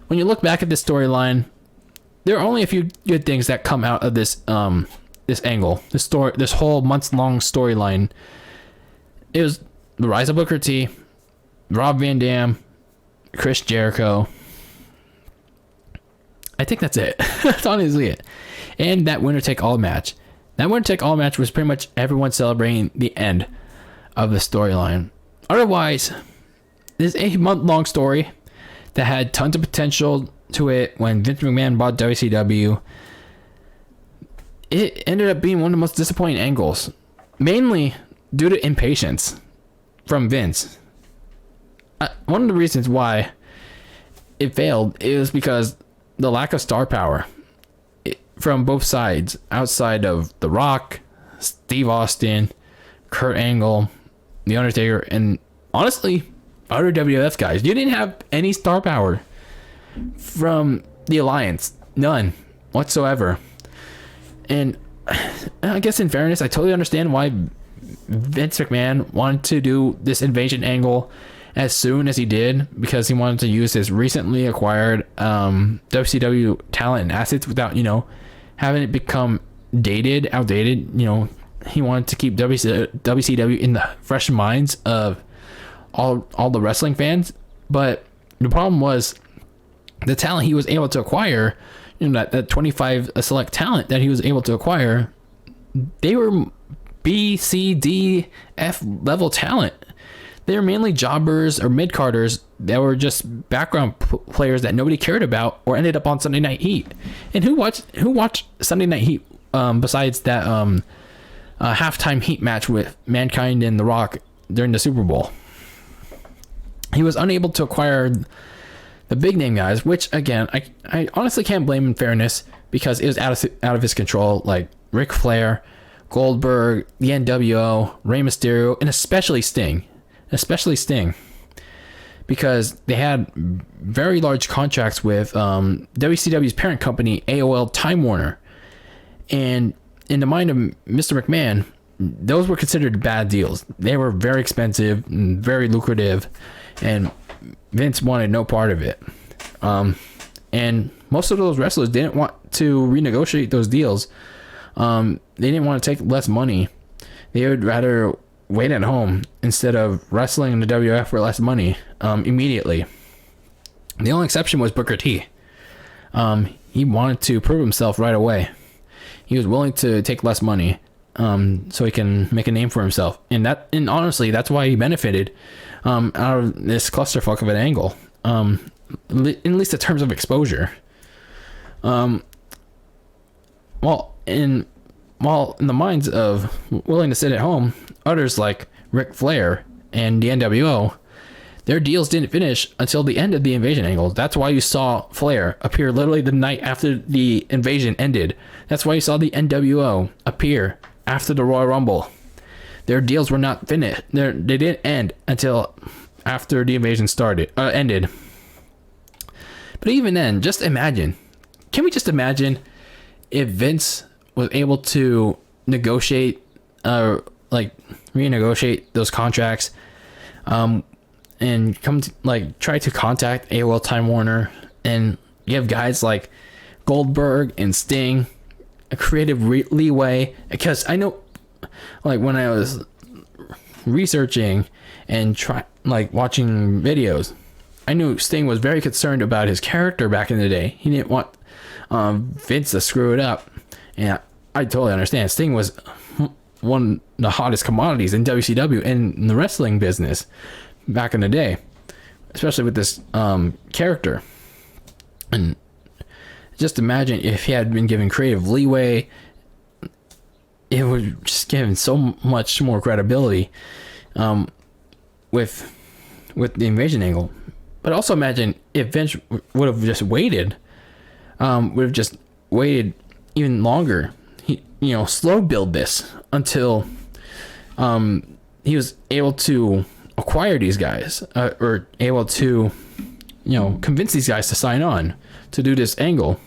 when you look back at this storyline, there are only a few good things that come out of this this angle, this whole months-long storyline. It was the rise of Booker T, Rob Van Dam, Chris Jericho. I think that's it. That's honestly it. And that winner-take-all match. That winner-take-all match was pretty much everyone celebrating the end of the storyline. Otherwise, this is a month-long story that had tons of potential to it when Vince McMahon bought WCW. It ended up being one of the most disappointing angles, mainly due to impatience from Vince. One of the reasons why it failed is because the lack of star power from both sides, outside of The Rock, Steve Austin, Kurt Angle, The Undertaker, and honestly, other WWF guys. You didn't have any star power from the Alliance. None whatsoever. And I guess in fairness, I totally understand why Vince McMahon wanted to do this invasion angle as soon as he did, because he wanted to use his recently acquired WCW talent and assets without, having it become outdated. He wanted to keep WCW in the fresh minds of all the wrestling fans. But the problem was the talent he was able to acquire, that 25 select talent that he was able to acquire, they were B, C, D, F level talent. They were mainly jobbers or mid-carders that were just background players that nobody cared about or ended up on Sunday Night Heat. And who watched Sunday Night Heat besides that halftime Heat match with Mankind and The Rock during the Super Bowl? He was unable to acquire the big name guys, which again, I honestly can't blame him in fairness, because it was out of his control, like Ric Flair, Goldberg, the NWO, Rey Mysterio, and especially Sting, because they had very large contracts with WCW's parent company, AOL Time Warner, and in the mind of Mr. McMahon, those were considered bad deals. They were very expensive and very lucrative, and Vince wanted no part of it. And most of those wrestlers didn't want to renegotiate those deals. They didn't want to take less money. They would rather wait at home instead of wrestling in the WWF for less money immediately. The only exception was Booker T. He wanted to prove himself right away. He was willing to take less money so he can make a name for himself. And honestly, that's why he benefited out of this clusterfuck of an angle, at least in terms of exposure. While in the minds of willing to sit at home, others like Ric Flair and the NWO, their deals didn't finish until the end of the invasion angle. That's why you saw Flair appear literally the night after the invasion ended. That's why you saw the NWO appear after the Royal Rumble. Their deals were not finished. They didn't end until after the invasion ended. But even then, just imagine. Can we just imagine if Vince was able to renegotiate those contracts, and try to contact AOL Time Warner, and you have guys like Goldberg and Sting a creative leeway? Because I know, when I was researching and watching videos, I knew Sting was very concerned about his character back in the day. He didn't want Vince to screw it up, and I totally understand. Sting was one of the hottest commodities in WCW and in the wrestling business back in the day, especially with this character. And just imagine if he had been given creative leeway, it would just give him so much more credibility with the invasion angle. But also imagine if Vince would have just waited even longer. He, slow build this until he was able to acquire these guys, or able to, convince these guys to sign on to do this angle.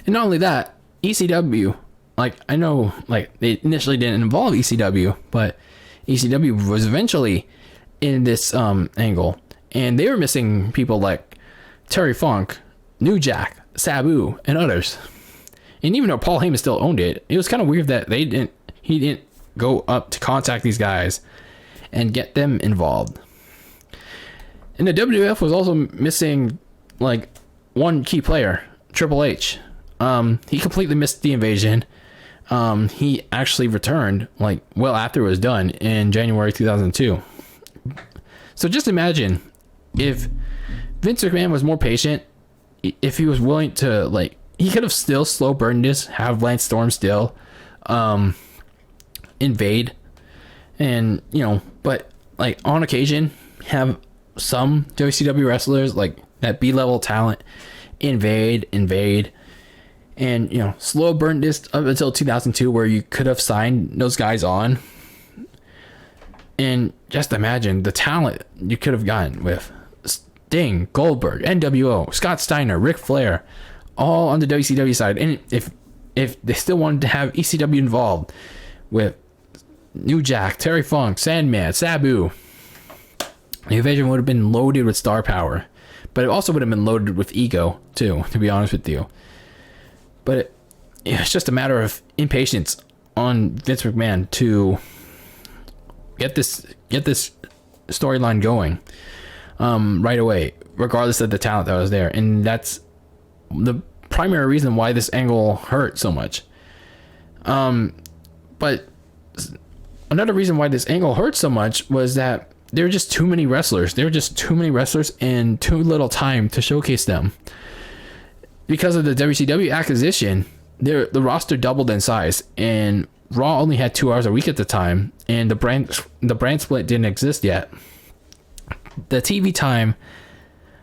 And not only that, ECW, I know, they initially didn't involve ECW, but ECW was eventually in this angle, and they were missing people like Terry Funk, New Jack, Sabu, and others. And even though Paul Heyman still owned it, it was kind of weird that he didn't go up to contact these guys and get them involved. And the WWF was also missing like one key player, Triple H. He completely missed the invasion. He actually returned like well after it was done in January 2002. So just imagine if Vince McMahon was more patient, if he was willing to like, he could have still slow burned this, have Lance Storm still invade, and but like on occasion have some WCW wrestlers like that B-level talent invade, and slow burn this up until 2002, where you could have signed those guys on. And just imagine the talent you could have gotten with Sting, Goldberg, NWO, Scott Steiner, Ric Flair, all on the WCW side. And if they still wanted to have ECW involved with New Jack, Terry Funk, Sandman, Sabu, the invasion would have been loaded with star power. But it also would have been loaded with ego too, to be honest with you. But it's just a matter of impatience on Vince McMahon to get this storyline going right away, regardless of the talent that was there. And that's the primary reason why this angle hurt so much. But another reason why this angle hurt so much was that there were just too many wrestlers. There were just too many wrestlers and too little time to showcase them. Because of the WCW acquisition, the roster doubled in size, and Raw only had 2 hours a week at the time, and the brand split didn't exist yet. The TV time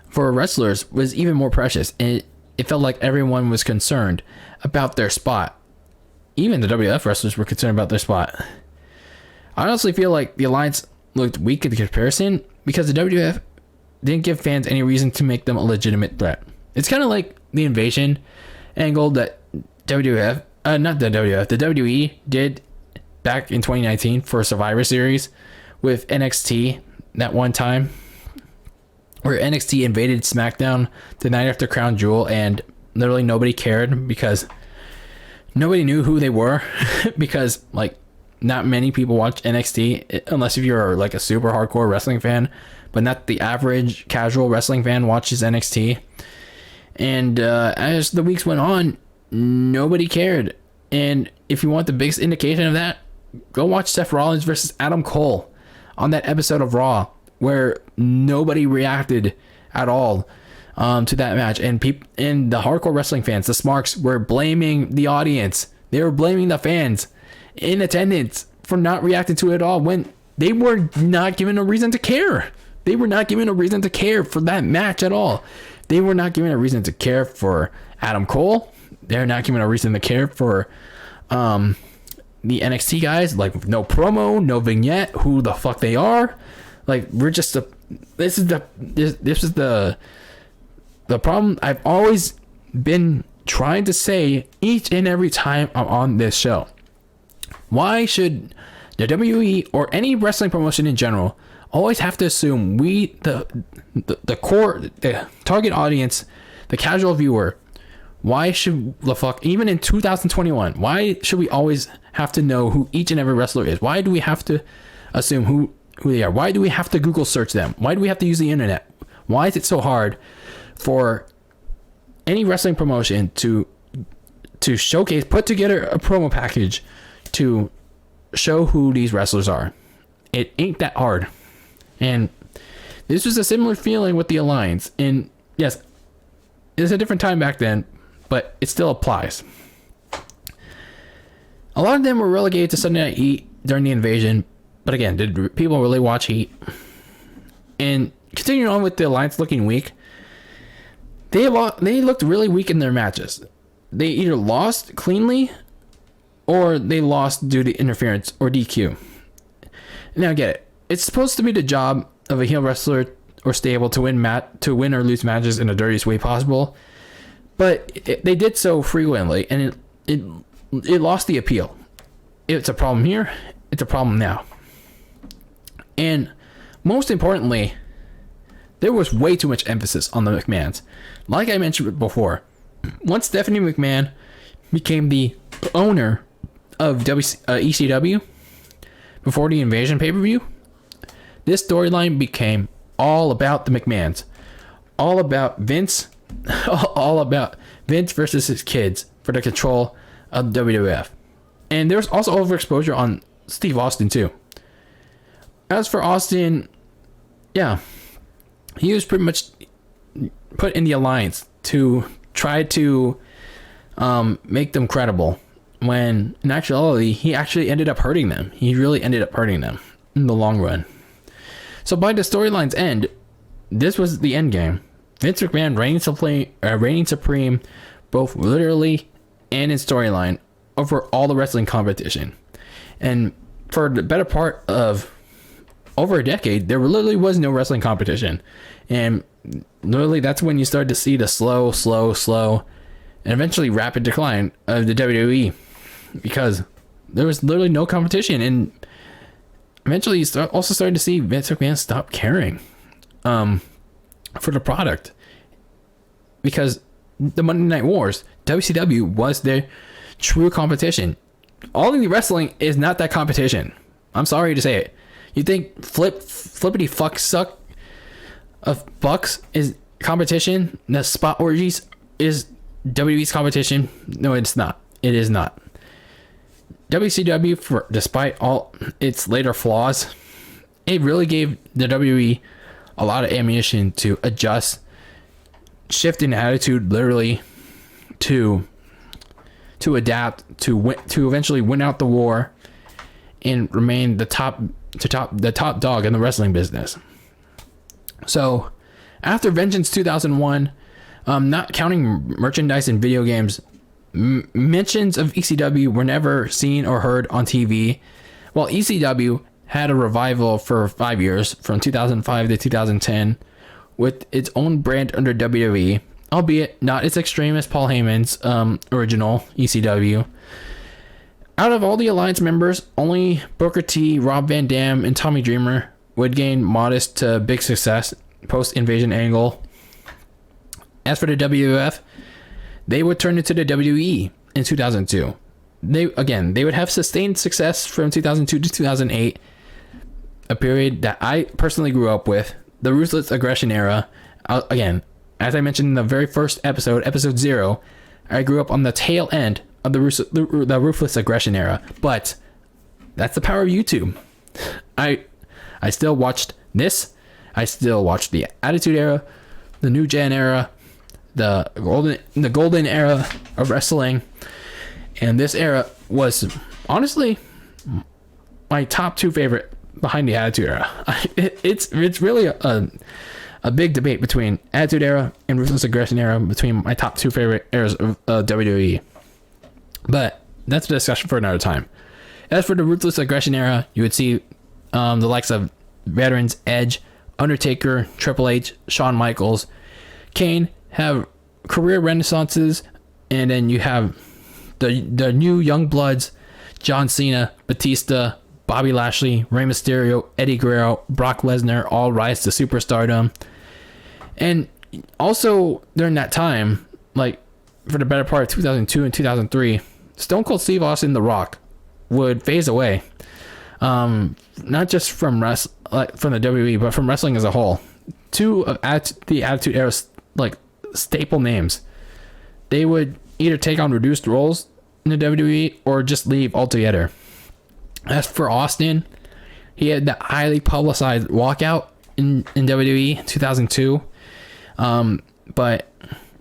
for wrestlers was even more precious, and it felt like everyone was concerned about their spot. Even the WF wrestlers were concerned about their spot. I honestly feel like the Alliance looked weak in comparison because the WF didn't give fans any reason to make them a legitimate threat. It's kind of like the invasion angle that the WWE did back in 2019 for Survivor Series with NXT that one time, where NXT invaded SmackDown the night after Crown Jewel, and literally nobody cared because nobody knew who they were because like not many people watch NXT unless if you're like a super hardcore wrestling fan, but not the average casual wrestling fan watches NXT. And as the weeks went on, nobody cared. And if you want the biggest indication of that, go watch Seth Rollins versus Adam Cole on that episode of Raw, where nobody reacted at all to that match. And and the hardcore wrestling fans, the Smarks, were blaming the audience. They were blaming the fans in attendance for not reacting to it at all, when they were not given a reason to care. They were not given a reason to care for that match at all. They were not given a reason to care for Adam Cole. They're not given a reason to care for the NXT guys. Like, no promo, no vignette, who the fuck they are. Like, we're just this is the problem I've always been trying to say each and every time I'm on this show. Why should the WWE or any wrestling promotion in general always have to assume we, the core, the target audience, the casual viewer, why should the fuck, even in 2021, why should we always have to know who each and every wrestler is? Why do we have to assume who they are? Why do we have to Google search them? Why do we have to use the internet? Why is it so hard for any wrestling promotion to showcase, put together a promo package to show who these wrestlers are? It ain't that hard. And this was a similar feeling with the Alliance. And yes, it's a different time back then, but it still applies. A lot of them were relegated to Sunday Night Heat during the invasion. But again, did people really watch Heat? And continuing on with the Alliance looking weak, they looked really weak in their matches. They either lost cleanly or they lost due to interference or DQ. Now get it. It's supposed to be the job of a heel wrestler or stable to win or lose matches in the dirtiest way possible, but they did so frequently, and it lost the appeal. It's a problem here. It's a problem now. And most importantly, there was way too much emphasis on the McMahons. Like I mentioned before, once Stephanie McMahon became the owner of ECW before the Invasion pay-per-view, this storyline became all about the McMahons, all about Vince, all about Vince versus his kids for the control of WWF. And there's also overexposure on Steve Austin too. As for Austin, yeah, he was pretty much put in the alliance to try to make them credible, when in actuality he actually ended up hurting them. He really ended up hurting them in the long run. So by the storyline's end, this was the end game. Vince McMahon reigning supreme, both literally and in storyline, over all the wrestling competition. And for the better part of over a decade, there literally was no wrestling competition. And literally that's when you started to see the slow, and eventually rapid decline of the WWE, because there was literally no competition. And eventually you also started to see Vince McMahon stop caring for the product, because the Monday Night Wars, WCW was their true competition. All Elite Wrestling is not that competition. I'm sorry to say it. You think flippity fuck suck of bucks is competition? The spot orgies is WWE's competition? No, it's not. It is not. WCW, despite all its later flaws, it really gave the WWE a lot of ammunition to adjust, shift in attitude, literally to adapt, to eventually win out the war and remain the top dog in the wrestling business. So after Vengeance 2001, not counting merchandise and video games, mentions of ECW were never seen or heard on TV, while ECW had a revival for 5 years, from 2005 to 2010, with its own brand under WWE, albeit not as extreme as Paul Heyman's original ECW. Out of all the Alliance members, only Booker T, Rob Van Dam, and Tommy Dreamer would gain modest to big success post-Invasion Angle. As for the WWF, they would turn into the WWE in 2002. They would have sustained success from 2002 to 2008, a period that I personally grew up with, the Ruthless Aggression era. Again, as I mentioned in the very first episode 0, I grew up on the tail end of the Ruthless Aggression era, but that's the power of YouTube. I still watched this. I still watched the Attitude Era, the New Gen era, the golden era of wrestling, and this era was honestly my top 2 favorite behind the Attitude Era. It's really a big debate between Attitude Era and Ruthless Aggression Era, between my top 2 favorite eras of WWE. But that's a discussion for another time. As for the Ruthless Aggression Era, you would see the likes of veterans Edge, Undertaker, Triple H, Shawn Michaels, Kane have career renaissances, and then you have the new young bloods, John Cena, Batista, Bobby Lashley, Rey Mysterio, Eddie Guerrero, Brock Lesnar all rise to superstardom. And also during that time, like for the better part of 2002 and 2003, Stone Cold Steve Austin, The Rock, would phase away. Not just from the WWE, but from wrestling as a whole. 2 of the Attitude Era's like staple names, they would either take on reduced roles in the WWE or just leave altogether. As for Austin, he had that highly publicized walkout in WWE in 2002, but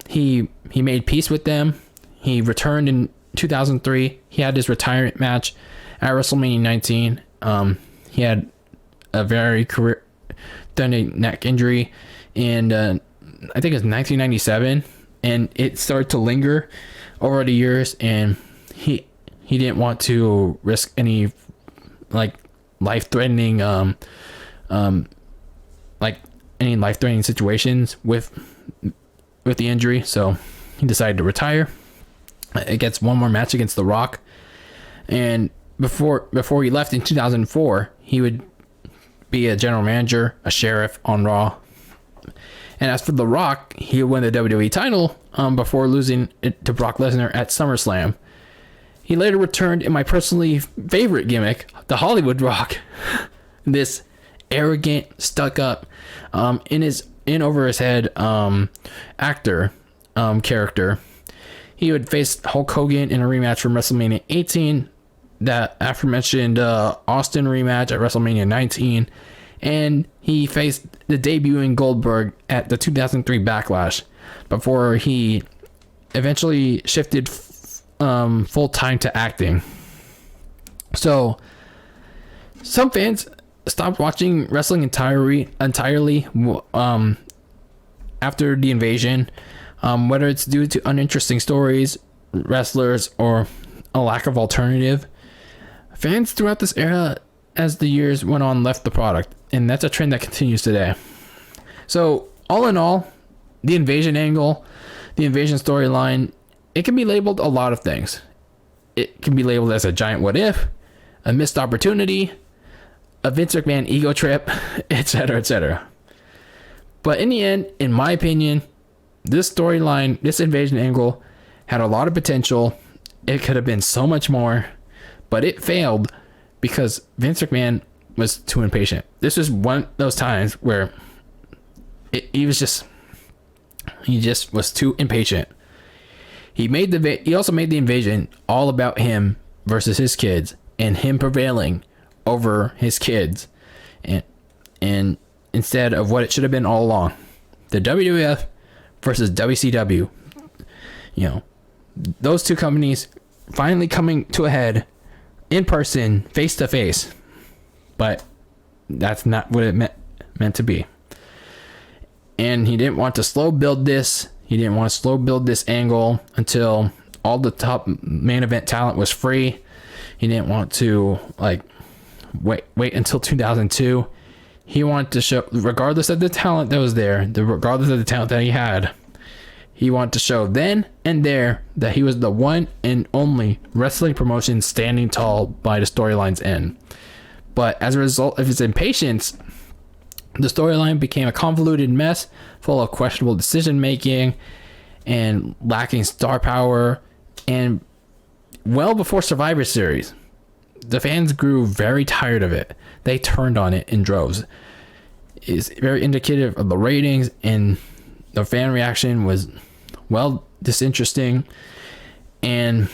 he made peace with them. He returned in 2003. He had his retirement match at WrestleMania 19. He had a very career-threatening neck injury, and I think it was 1997, and it started to linger over the years, and he didn't want to risk any like life-threatening situations with the injury, so he decided to retire. It gets one more match against The Rock, and before he left in 2004, he would be a general manager, a sheriff on Raw. And as for The Rock, he won the WWE title before losing it to Brock Lesnar at SummerSlam. He later returned in my personally favorite gimmick, the Hollywood Rock. This arrogant, stuck-up, in over his head actor character. He would face Hulk Hogan in a rematch from WrestleMania 18, that aforementioned Austin rematch at WrestleMania 19, and he faced the debuting Goldberg at the 2003 Backlash before he eventually shifted full time to acting. So some fans stopped watching wrestling entirely after the invasion, whether it's due to uninteresting stories, wrestlers, or a lack of alternative. Fans throughout this era, as the years went on, left the product, and that's a trend that continues today. So all in all, the invasion angle, the invasion storyline, it can be labeled a lot of things. It can be labeled as a giant what if, a missed opportunity, a Vince McMahon ego trip, etc., etc. But in the end, in my opinion, this storyline, this invasion angle, had a lot of potential. It could have been so much more, but it failed because Vince McMahon was too impatient. This was one of those times where he just was too impatient. He also made the invasion all about him versus his kids, and him prevailing over his kids, and instead of what it should have been all along, the WWF versus WCW. Those two companies finally coming to a head in person, face to face. But that's not what it meant to be. And he didn't want to slow build this. He didn't want to slow build this angle until all the top main event talent was free. He didn't want to wait until 2002. He wanted to show, regardless of the talent that was there, regardless of the talent that he had, he wanted to show then and there that he was the one and only wrestling promotion standing tall by the storyline's end. But as a result of his impatience, the storyline became a convoluted mess full of questionable decision making and lacking star power. And well before Survivor Series, the fans grew very tired of it. They turned on it in droves. It's very indicative of the ratings, and the fan reaction was, disinteresting. And,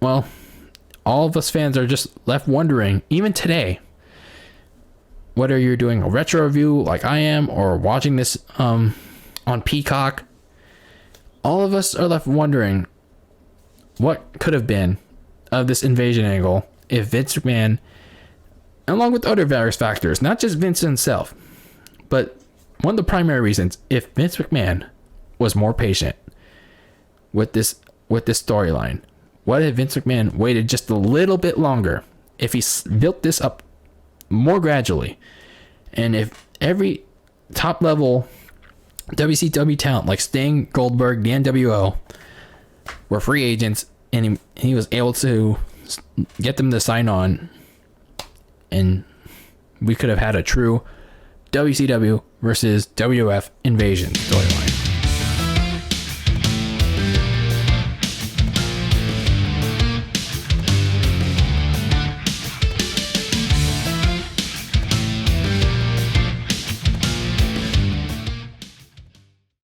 all of us fans are just left wondering, even today, whether you're doing a retro review like I am or watching this on Peacock, all of us are left wondering what could have been of this invasion angle if Vince McMahon, along with other various factors, not just Vince himself, but one of the primary reasons, if Vince McMahon was more patient with this storyline. What if Vince McMahon waited just a little bit longer? If he built this up more gradually, and if every top level WCW talent like Sting, Goldberg, the NWO were free agents, and he was able to get them to sign on, and we could have had a true WCW versus WWF invasion story.